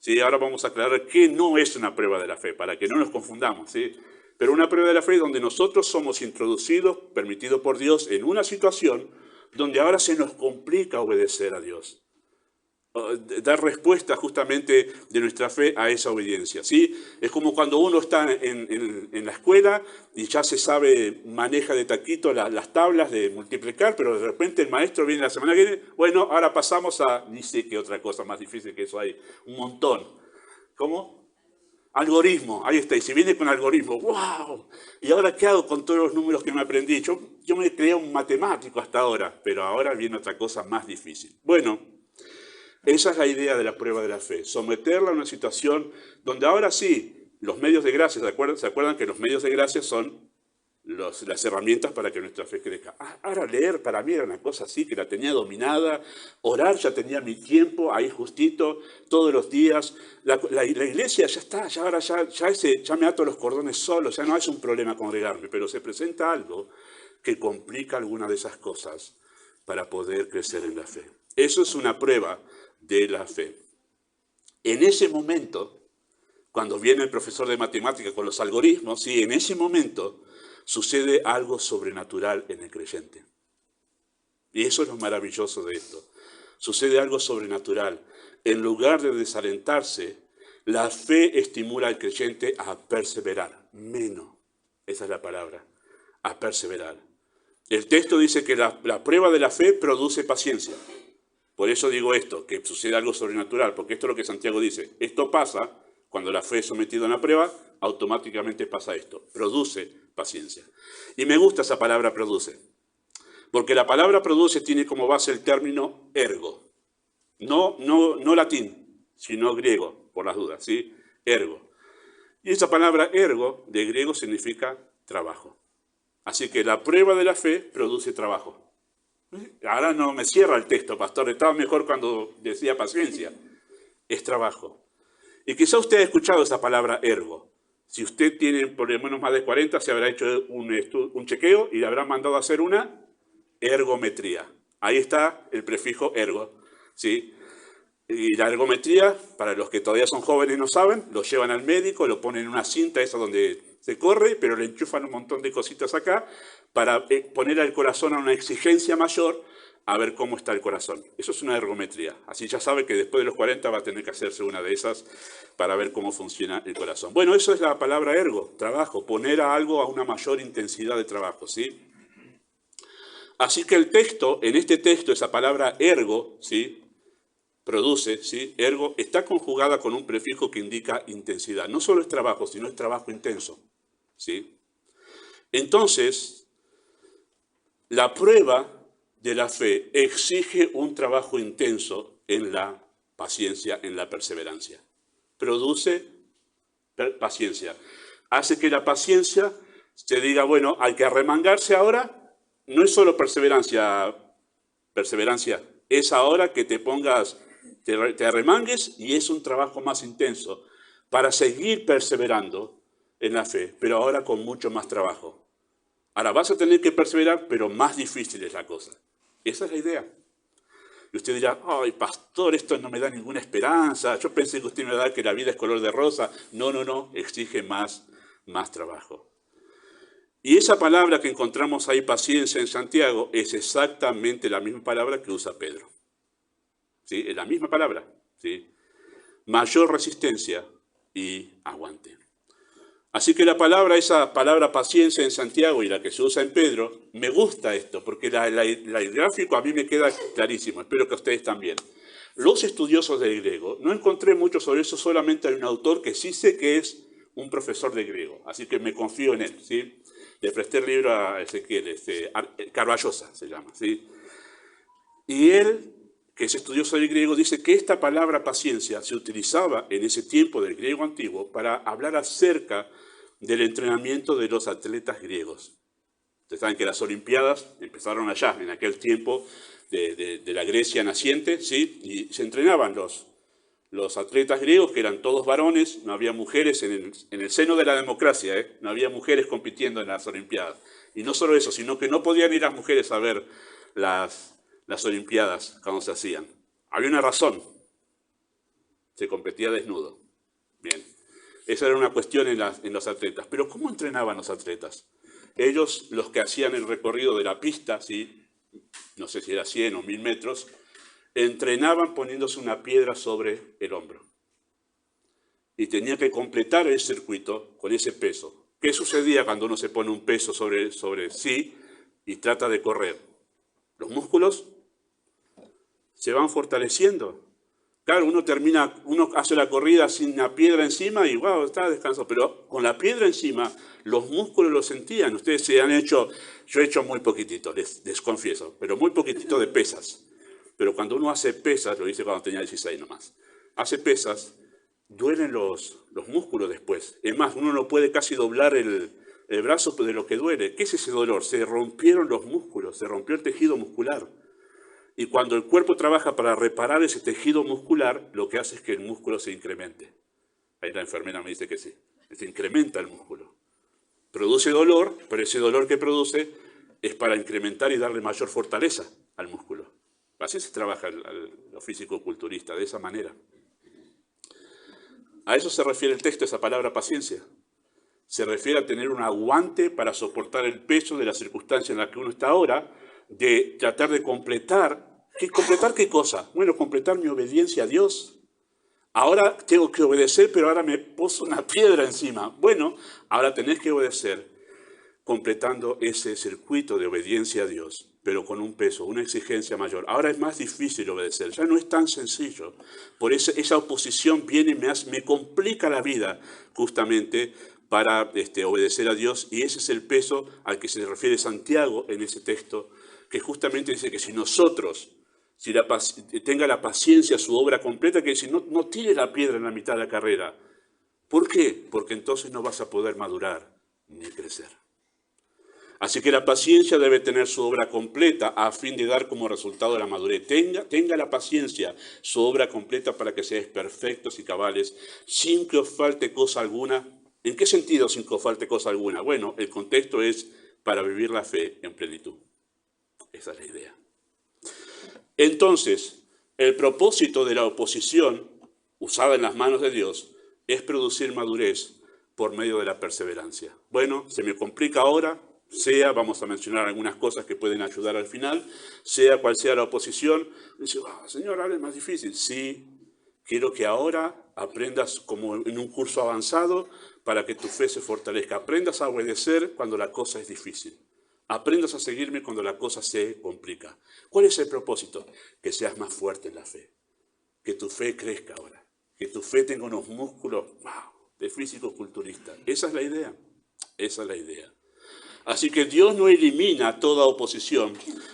¿Sí? Ahora vamos a aclarar qué no es una prueba de la fe, para que no nos confundamos, ¿sí? Pero una prueba de la fe es donde nosotros somos introducidos, permitidos por Dios, en una situación donde ahora se nos complica obedecer a Dios. dar respuesta justamente de nuestra fe a esa obediencia, ¿sí? Es como cuando uno está en la escuela y ya se sabe, maneja de taquito las tablas de multiplicar, pero de repente el maestro viene la semana que viene, bueno, ahora pasamos a, ni sé qué otra cosa más difícil que eso hay, un montón. ¿Cómo? Algoritmo, ahí está, y si viene con algoritmo, ¡wow! ¿Y ahora qué hago con todos los números que me aprendí? Yo me creía un matemático hasta ahora, pero ahora viene otra cosa más difícil. Bueno, esa es la idea de la prueba de la fe, someterla a una situación donde ahora sí, los medios de gracia, ¿se acuerdan que los medios de gracia son las herramientas para que nuestra fe crezca? Ahora leer para mí era una cosa así, que la tenía dominada, orar ya tenía mi tiempo ahí justito, todos los días, la iglesia ya está, ya me ato los cordones solo, ya no es un problema congregarme, pero se presenta algo que complica alguna de esas cosas para poder crecer en la fe. Eso es una prueba de la fe. En ese momento, cuando viene el profesor de matemáticas con los algoritmos, sí, en ese momento sucede algo sobrenatural en el creyente. Y eso es lo maravilloso de esto. Sucede algo sobrenatural. En lugar de desalentarse, la fe estimula al creyente a perseverar. Esa es la palabra, a perseverar. El texto dice que la prueba de la fe produce paciencia. Por eso digo esto, que sucede algo sobrenatural, porque esto es lo que Santiago dice. Esto pasa cuando la fe es sometida a una prueba, automáticamente pasa esto, produce paciencia. Y me gusta esa palabra produce, porque la palabra produce tiene como base el término ergo. No latín, sino griego, por las dudas, ¿sí? Ergo. Y esa palabra ergo, de griego, significa trabajo. Así que la prueba de la fe produce trabajo. Ahora no me cierra el texto, pastor, estaba mejor cuando decía paciencia. Es trabajo. Y quizá usted ha escuchado esa palabra ergo. Si usted tiene por lo menos más de 40, se habrá hecho un chequeo y le habrán mandado a hacer una ergometría. Ahí está el prefijo ergo, ¿sí? Y la ergometría, para los que todavía son jóvenes y no saben, lo llevan al médico, lo ponen en una cinta, esa donde se corre, pero le enchufan un montón de cositas acá para poner al corazón a una exigencia mayor a ver cómo está el corazón. Eso es una ergometría. Así ya sabe que después de los 40 va a tener que hacerse una de esas para ver cómo funciona el corazón. Bueno, eso es la palabra ergo, trabajo, poner a algo a una mayor intensidad de trabajo, ¿sí? Así que el texto, en este texto, esa palabra ergo, ¿sí? Produce, ¿sí? Ergo, está conjugada con un prefijo que indica intensidad. No solo es trabajo, sino es trabajo intenso, ¿sí? Entonces, la prueba de la fe exige un trabajo intenso en la paciencia, en la perseverancia. Produce paciencia. Hace que la paciencia se diga, bueno, hay que arremangarse ahora. No es solo perseverancia, es ahora que te pongas, te arremangues y es un trabajo más intenso para seguir perseverando en la fe, pero ahora con mucho más trabajo. Ahora vas a tener que perseverar, pero más difícil es la cosa. Esa es la idea. Y usted dirá, ay, pastor, esto no me da ninguna esperanza. Yo pensé que usted me iba a dar que la vida es color de rosa. No, exige más trabajo. Y esa palabra que encontramos ahí, paciencia, en Santiago, es exactamente la misma palabra que usa Pedro. ¿Sí? Es la misma palabra. ¿Sí? Mayor resistencia y aguante. Así que esa palabra paciencia en Santiago y la que se usa en Pedro, me gusta esto, porque el gráfico a mí me queda clarísimo, espero que a ustedes también. Los estudiosos del griego, no encontré mucho sobre eso, solamente hay un autor que sí sé que es un profesor de griego, así que me confío en él, ¿sí? Le presté el libro a Ezequiel, Carballosa se llama, ¿sí? Y él, que es estudioso del griego, dice que esta palabra paciencia se utilizaba en ese tiempo del griego antiguo para hablar acerca del entrenamiento de los atletas griegos. Ustedes saben que las Olimpiadas empezaron allá, en aquel tiempo de la Grecia naciente, ¿sí? Y se entrenaban los atletas griegos, que eran todos varones, no había mujeres en el seno de la democracia, ¿eh? No había mujeres compitiendo en las Olimpiadas. Y no solo eso, sino que no podían ir las mujeres a ver las Olimpiadas cuando se hacían. Había una razón. Se competía desnudo. Bien. Esa era una cuestión en los atletas. Pero ¿cómo entrenaban los atletas? Ellos, los que hacían el recorrido de la pista, ¿sí? No sé si era 100 o 1000 metros, entrenaban poniéndose una piedra sobre el hombro. Y tenía que completar el circuito con ese peso. ¿Qué sucedía cuando uno se pone un peso sobre sí y trata de correr? Los músculos se van fortaleciendo. Claro, uno hace la corrida sin la piedra encima y wow, está descansado. Pero con la piedra encima, los músculos lo sentían. Ustedes se han hecho, yo he hecho muy poquitito, les confieso, pero muy poquitito de pesas. Pero cuando uno hace pesas, lo hice cuando tenía 16 nomás, hace pesas, duelen los músculos después. Es más, uno no puede casi doblar el brazo de lo que duele. ¿Qué es ese dolor? Se rompieron los músculos, se rompió el tejido muscular. Y cuando el cuerpo trabaja para reparar ese tejido muscular, lo que hace es que el músculo se incremente. Ahí la enfermera me dice que sí, se incrementa el músculo. Produce dolor, pero ese dolor que produce es para incrementar y darle mayor fortaleza al músculo. Así se trabaja lo físico-culturista, de esa manera. A eso se refiere el texto, esa palabra paciencia. Se refiere a tener un aguante para soportar el peso de la circunstancia en la que uno está ahora, de tratar de completar. ¿Completar qué cosa? Bueno, completar mi obediencia a Dios. Ahora tengo que obedecer, pero ahora me puso una piedra encima. Bueno, ahora tenés que obedecer, completando ese circuito de obediencia a Dios, pero con un peso, una exigencia mayor. Ahora es más difícil obedecer, ya no es tan sencillo. Por eso esa oposición viene y me complica la vida, justamente, para obedecer a Dios, y ese es el peso al que se refiere Santiago en ese texto, que justamente dice que si nosotros, tenga la paciencia su obra completa, que si no tire la piedra en la mitad de la carrera. ¿Por qué? Porque entonces no vas a poder madurar ni crecer. Así que la paciencia debe tener su obra completa a fin de dar como resultado la madurez. Tenga la paciencia su obra completa para que seáis perfectos y cabales, sin que os falte cosa alguna. ¿En qué sentido sin que os falte cosa alguna? Bueno, el contexto es para vivir la fe en plenitud. Esa es la idea. Entonces, el propósito de la oposición, usada en las manos de Dios, es producir madurez por medio de la perseverancia. Bueno, se me complica ahora, vamos a mencionar algunas cosas que pueden ayudar al final, sea cual sea la oposición. Dice, Señor, ahora es más difícil. Sí, quiero que ahora aprendas como en un curso avanzado para que tu fe se fortalezca. Aprendas a obedecer cuando la cosa es difícil. Aprendas a seguirme cuando la cosa se complica. ¿Cuál es el propósito? Que seas más fuerte en la fe. Que tu fe crezca ahora. Que tu fe tenga unos músculos de físico-culturista. Esa es la idea. Esa es la idea. Así que Dios no elimina toda oposición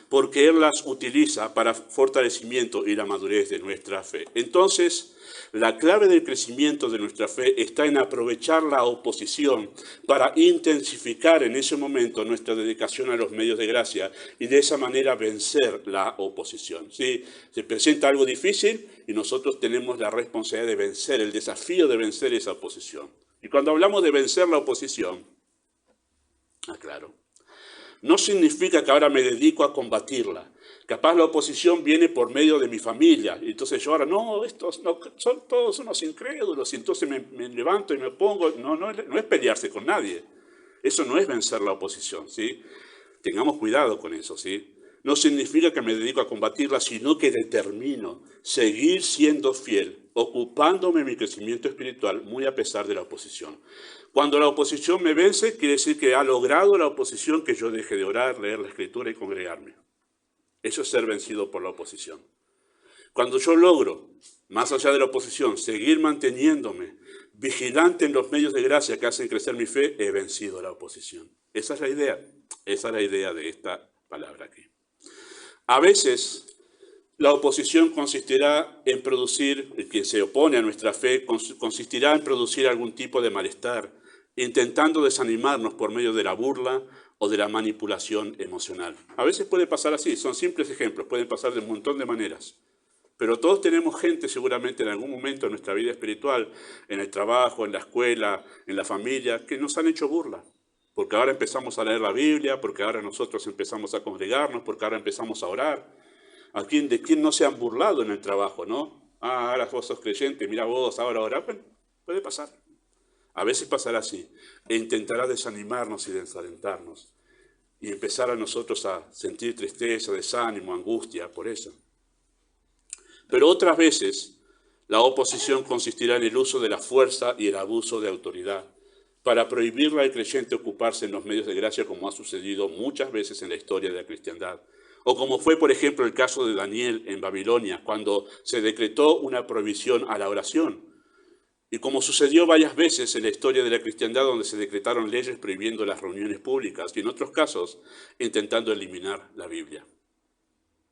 porque Él las utiliza para fortalecimiento y la madurez de nuestra fe. Entonces, la clave del crecimiento de nuestra fe está en aprovechar la oposición para intensificar en ese momento nuestra dedicación a los medios de gracia y de esa manera vencer la oposición. ¿Sí? Se presenta algo difícil y nosotros tenemos la responsabilidad de vencer, el desafío de vencer esa oposición. Y cuando hablamos de vencer la oposición, claro, no significa que ahora me dedico a combatirla. Capaz la oposición viene por medio de mi familia. Y entonces yo ahora, estos son todos unos incrédulos. Y entonces me levanto y me pongo. No es pelearse con nadie. Eso no es vencer la oposición, ¿sí? Tengamos cuidado con eso, ¿sí? No significa que me dedico a combatirla, sino que determino seguir siendo fiel, ocupándome de mi crecimiento espiritual, muy a pesar de la oposición. Cuando la oposición me vence, quiere decir que ha logrado la oposición que yo deje de orar, leer la Escritura y congregarme. Eso es ser vencido por la oposición. Cuando yo logro, más allá de la oposición, seguir manteniéndome vigilante en los medios de gracia que hacen crecer mi fe, he vencido la oposición. Esa es la idea. Esa es la idea de esta palabra aquí. A veces, la oposición consistirá en producir, quien se opone a nuestra fe, consistirá en producir algún tipo de malestar, intentando desanimarnos por medio de la burla o de la manipulación emocional. A veces puede pasar así, son simples ejemplos, pueden pasar de un montón de maneras. Pero todos tenemos gente seguramente en algún momento de nuestra vida espiritual, en el trabajo, en la escuela, en la familia, que nos han hecho burla. Porque ahora empezamos a leer la Biblia, porque ahora nosotros empezamos a congregarnos, porque ahora empezamos a orar. ¿De quién no se han burlado en el trabajo, no? Ahora vos sos creyente, mira vos, ahora orá. Bueno, puede pasar. A veces pasará así. E intentará desanimarnos y desalentarnos. Y empezar a nosotros a sentir tristeza, desánimo, angustia, por eso. Pero otras veces la oposición consistirá en el uso de la fuerza y el abuso de autoridad para prohibirle al creyente ocuparse en los medios de gracia, como ha sucedido muchas veces en la historia de la cristiandad. O como fue, por ejemplo, el caso de Daniel en Babilonia, cuando se decretó una prohibición a la oración. Y como sucedió varias veces en la historia de la cristiandad, donde se decretaron leyes prohibiendo las reuniones públicas, y en otros casos intentando eliminar la Biblia.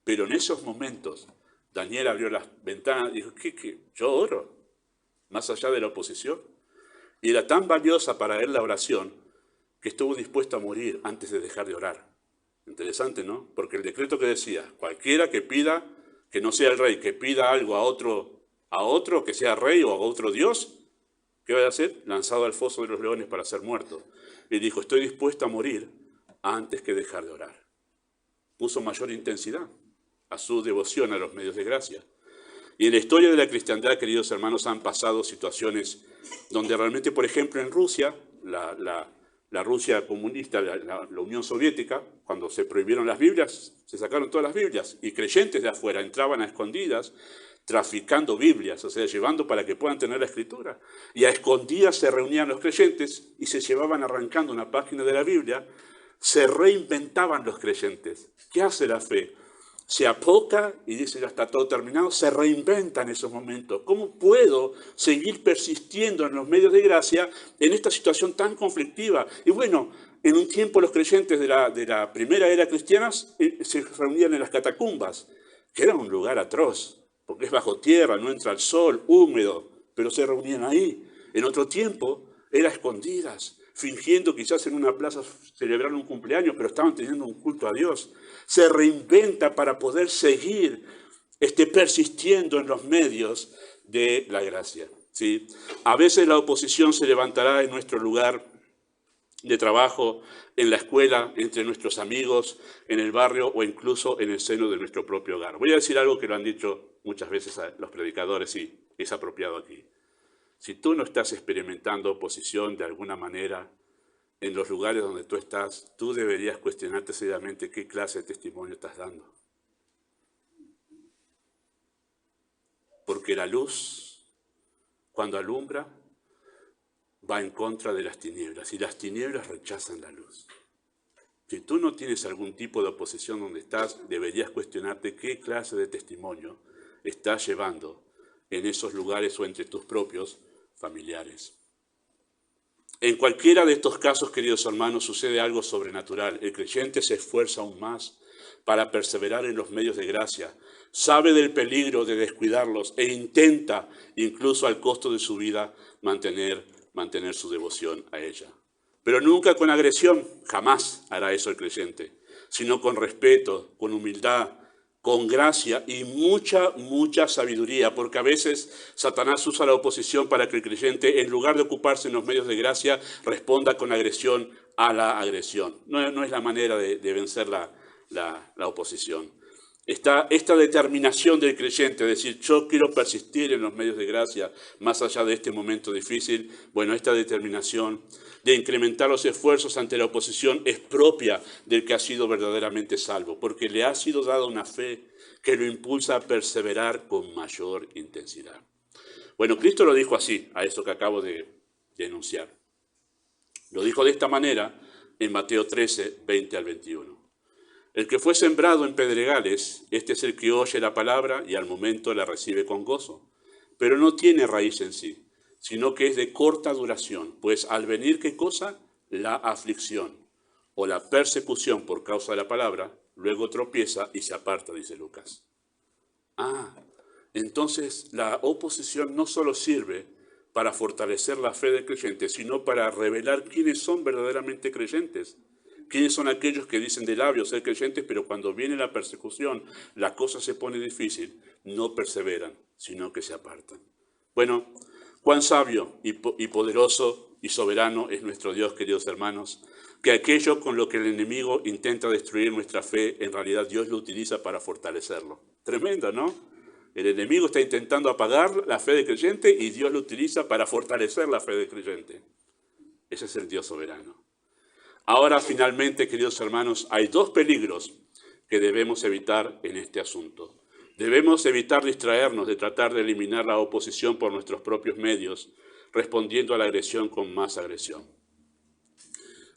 Pero en esos momentos, Daniel abrió las ventanas y dijo, ¿qué? Yo oro, más allá de la oposición. Y era tan valiosa para él la oración que estuvo dispuesto a morir antes de dejar de orar. Interesante, ¿no? Porque el decreto que decía, cualquiera que pida, que no sea el rey, que pida algo a otro que sea rey o a otro dios, ¿qué va a hacer? Lanzado al foso de los leones para ser muerto. Y dijo, estoy dispuesto a morir antes que dejar de orar. Puso mayor intensidad a su devoción a los medios de gracia. Y en la historia de la cristiandad, queridos hermanos, han pasado situaciones donde realmente, por ejemplo, en Rusia, la Rusia comunista, la Unión Soviética, cuando se prohibieron las Biblias, se sacaron todas las Biblias y creyentes de afuera entraban a escondidas traficando Biblias, o sea, llevando para que puedan tener la escritura. Y a escondidas se reunían los creyentes y se llevaban arrancando una página de la Biblia, se reinventaban los creyentes. ¿Qué hace la fe? Se apoca y dice, ya está todo terminado, se reinventa en esos momentos. ¿Cómo puedo seguir persistiendo en los medios de gracia en esta situación tan conflictiva? Y bueno, en un tiempo los creyentes de la primera era cristiana se reunían en las catacumbas, que era un lugar atroz, porque es bajo tierra, no entra el sol, húmedo, pero se reunían ahí. En otro tiempo era a escondidas, fingiendo quizás en una plaza celebrar un cumpleaños, pero estaban teniendo un culto a Dios. Se reinventa para poder seguir persistiendo en los medios de la gracia, ¿sí? A veces la oposición se levantará en nuestro lugar de trabajo, en la escuela, entre nuestros amigos, en el barrio o incluso en el seno de nuestro propio hogar. Voy a decir algo que lo han dicho muchas veces a los predicadores y es apropiado aquí. Si tú no estás experimentando oposición de alguna manera en los lugares donde tú estás, tú deberías cuestionarte seriamente qué clase de testimonio estás dando. Porque la luz, cuando alumbra, va en contra de las tinieblas y las tinieblas rechazan la luz. Si tú no tienes algún tipo de oposición donde estás, deberías cuestionarte qué clase de testimonio estás llevando en esos lugares o entre tus propios familiares. En cualquiera de estos casos, queridos hermanos, sucede algo sobrenatural. El creyente se esfuerza aún más para perseverar en los medios de gracia, sabe del peligro de descuidarlos e intenta, incluso al costo de su vida, mantener su devoción a ella. Pero nunca con agresión, jamás hará eso el creyente, sino con respeto, con humildad, con gracia y mucha sabiduría, porque a veces Satanás usa la oposición para que el creyente, en lugar de ocuparse en los medios de gracia, responda con agresión a la agresión. No es la manera de vencer la oposición. Está esta determinación del creyente, es decir, yo quiero persistir en los medios de gracia más allá de este momento difícil. Bueno, esta determinación de incrementar los esfuerzos ante la oposición es propia del que ha sido verdaderamente salvo, porque le ha sido dada una fe que lo impulsa a perseverar con mayor intensidad. Bueno, Cristo lo dijo así, a eso que acabo de enunciar. Lo dijo de esta manera en Mateo 13, 20 al 21. El que fue sembrado en pedregales, este es el que oye la palabra y al momento la recibe con gozo, pero no tiene raíz en sí, sino que es de corta duración, pues al venir, ¿qué cosa? La aflicción o la persecución por causa de la palabra, luego tropieza y se aparta, dice Lucas. Entonces la oposición no solo sirve para fortalecer la fe del creyente, sino para revelar quiénes son verdaderamente creyentes. ¿Quiénes son aquellos que dicen de labios ser creyentes, pero cuando viene la persecución, la cosa se pone difícil, no perseveran, sino que se apartan? Bueno, cuán sabio y poderoso y soberano es nuestro Dios, queridos hermanos, que aquello con lo que el enemigo intenta destruir nuestra fe, en realidad Dios lo utiliza para fortalecerlo. Tremendo, ¿no? El enemigo está intentando apagar la fe del creyente y Dios lo utiliza para fortalecer la fe del creyente. Ese es el Dios soberano. Ahora, finalmente, queridos hermanos, hay dos peligros que debemos evitar en este asunto. Debemos evitar distraernos de tratar de eliminar la oposición por nuestros propios medios, respondiendo a la agresión con más agresión.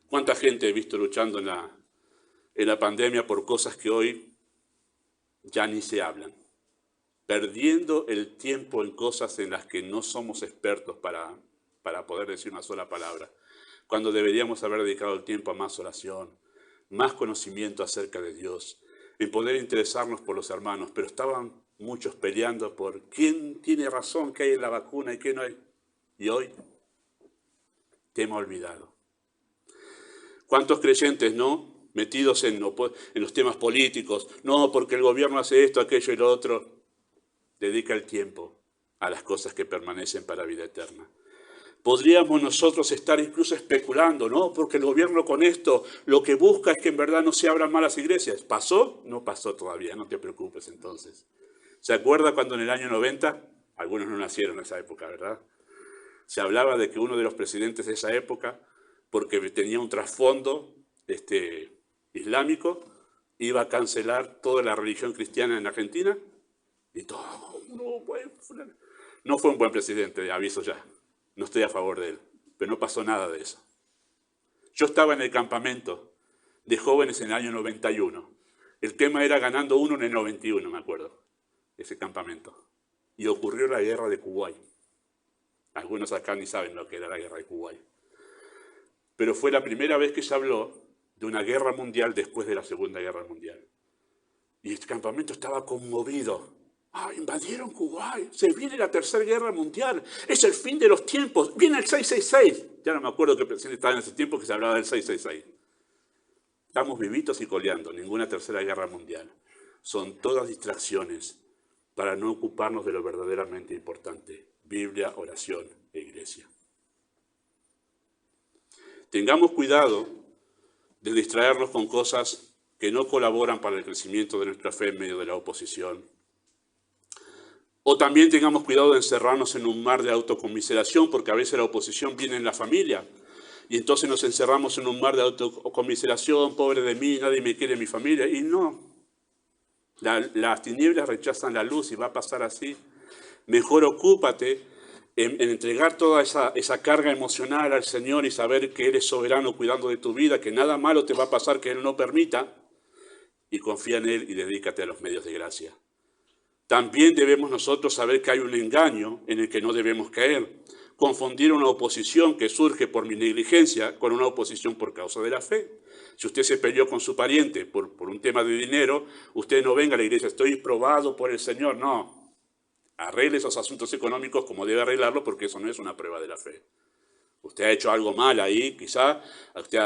¿Cuánta gente he visto luchando en la pandemia por cosas que hoy ya ni se hablan? Perdiendo el tiempo en cosas en las que no somos expertos para poder decir una sola palabra, cuando deberíamos haber dedicado el tiempo a más oración, más conocimiento acerca de Dios, en poder interesarnos por los hermanos, pero estaban muchos peleando por quién tiene razón, qué hay en la vacuna y qué no hay. Y hoy, tema olvidado. ¿Cuántos creyentes, no? Metidos en los temas políticos, no, porque el gobierno hace esto, aquello y lo otro, dedica el tiempo a las cosas que permanecen para vida eterna. Podríamos nosotros estar incluso especulando, ¿no? Porque el gobierno con esto lo que busca es que en verdad no se abran más las iglesias. ¿Pasó? No pasó todavía, no te preocupes entonces. ¿Se acuerda cuando en el año 90, algunos no nacieron en esa época, ¿verdad? Se hablaba de que uno de los presidentes de esa época, porque tenía un trasfondo islámico, iba a cancelar toda la religión cristiana en Argentina? Y todo, no fue un buen presidente, aviso ya. No estoy a favor de él, pero no pasó nada de eso. Yo estaba en el campamento de jóvenes en el año 91. El tema era ganando uno en el 91, me acuerdo, ese campamento. Y ocurrió la guerra de Kuwait. Algunos acá ni saben lo que era la guerra de Kuwait. Pero fue la primera vez que se habló de una guerra mundial después de la Segunda Guerra Mundial. Y el campamento estaba conmovido. Invadieron Kuwait, se viene la Tercera Guerra Mundial, es el fin de los tiempos, viene el 666. Ya no me acuerdo qué presidente estaba en ese tiempo que se hablaba del 666. Estamos vivitos y coleando, ninguna Tercera Guerra Mundial. Son todas distracciones para no ocuparnos de lo verdaderamente importante: Biblia, oración e iglesia. Tengamos cuidado de distraernos con cosas que no colaboran para el crecimiento de nuestra fe en medio de la oposición. O también tengamos cuidado de encerrarnos en un mar de autoconmiseración, porque a veces la oposición viene en la familia. Y entonces nos encerramos en un mar de autoconmiseración, pobre de mí, nadie me quiere en mi familia. Y no, las tinieblas rechazan la luz y va a pasar así. Mejor ocúpate en entregar toda esa carga emocional al Señor y saber que Él es soberano cuidando de tu vida, que nada malo te va a pasar que Él no permita. Y confía en Él y dedícate a los medios de gracia. También debemos nosotros saber que hay un engaño en el que no debemos caer. Confundir una oposición que surge por mi negligencia con una oposición por causa de la fe. Si usted se peleó con su pariente por un tema de dinero, usted no venga a la iglesia, estoy probado por el Señor. No, arregle esos asuntos económicos como debe arreglarlo, porque eso no es una prueba de la fe. Usted ha hecho algo mal ahí, quizá, usted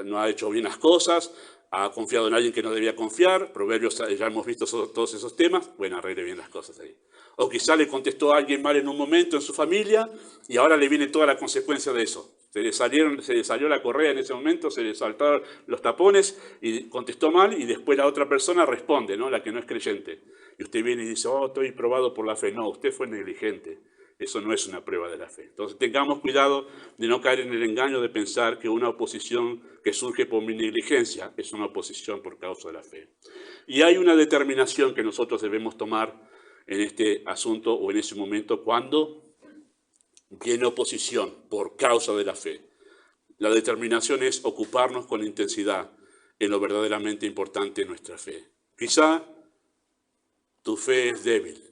no ha hecho bien las cosas, ha confiado en alguien que no debía confiar, Proverbios, ya hemos visto todos esos temas, bueno, arregle bien las cosas ahí. O quizá le contestó a alguien mal en un momento en su familia y ahora le viene toda la consecuencia de eso. Se le salió la correa en ese momento, se le saltaron los tapones y contestó mal y después la otra persona responde, ¿no? La que no es creyente. Y usted viene y dice, estoy probado por la fe. No, usted fue negligente. Eso no es una prueba de la fe. Entonces tengamos cuidado de no caer en el engaño de pensar que una oposición que surge por mi negligencia es una oposición por causa de la fe. Y hay una determinación que nosotros debemos tomar en este asunto o en ese momento cuando viene oposición por causa de la fe. La determinación es ocuparnos con intensidad en lo verdaderamente importante en nuestra fe. Quizá tu fe es débil,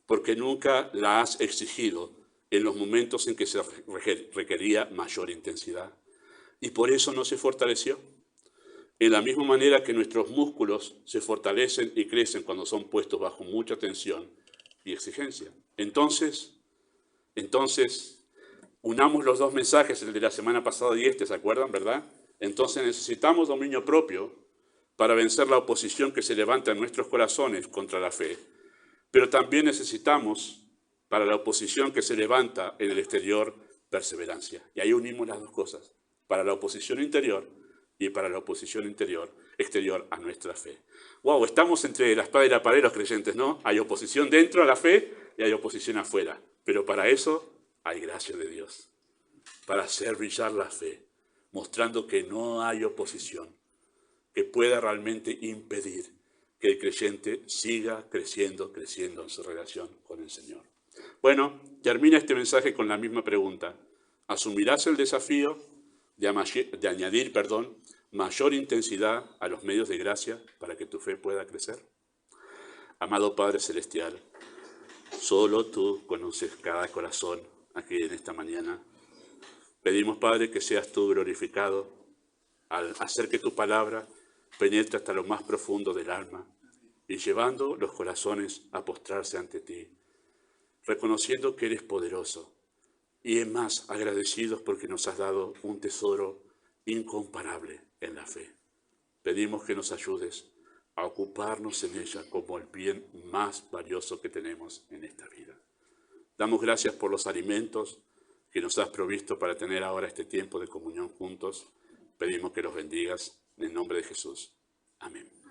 porque nunca la has exigido en los momentos en que se requería mayor intensidad. Y por eso no se fortaleció. En la misma manera que nuestros músculos se fortalecen y crecen cuando son puestos bajo mucha tensión y exigencia. Entonces, unamos los dos mensajes, el de la semana pasada y ¿se acuerdan, verdad? Entonces necesitamos dominio propio para vencer la oposición que se levanta en nuestros corazones contra la fe. Pero también necesitamos, para la oposición que se levanta en el exterior, perseverancia. Y ahí unimos las dos cosas, para la oposición interior y para la oposición exterior a nuestra fe. ¡Wow! Estamos entre la espada y la pared los creyentes, ¿no? Hay oposición dentro a la fe y hay oposición afuera. Pero para eso hay gracia de Dios, para hacer brillar la fe, mostrando que no hay oposición que pueda realmente impedir que el creyente siga creciendo en su relación con el Señor. Bueno, termina este mensaje con la misma pregunta. ¿Asumirás el desafío de añadir mayor intensidad a los medios de gracia para que tu fe pueda crecer? Amado Padre Celestial, solo tú conoces cada corazón aquí en esta mañana. Pedimos, Padre, que seas tú glorificado al hacer que tu palabra penetre hasta lo más profundo del alma y llevando los corazones a postrarse ante ti, reconociendo que eres poderoso y en más agradecidos porque nos has dado un tesoro incomparable en la fe. Pedimos que nos ayudes a ocuparnos en ella como el bien más valioso que tenemos en esta vida. Damos gracias por los alimentos que nos has provisto para tener ahora este tiempo de comunión juntos. Pedimos que los bendigas en el nombre de Jesús. Amén.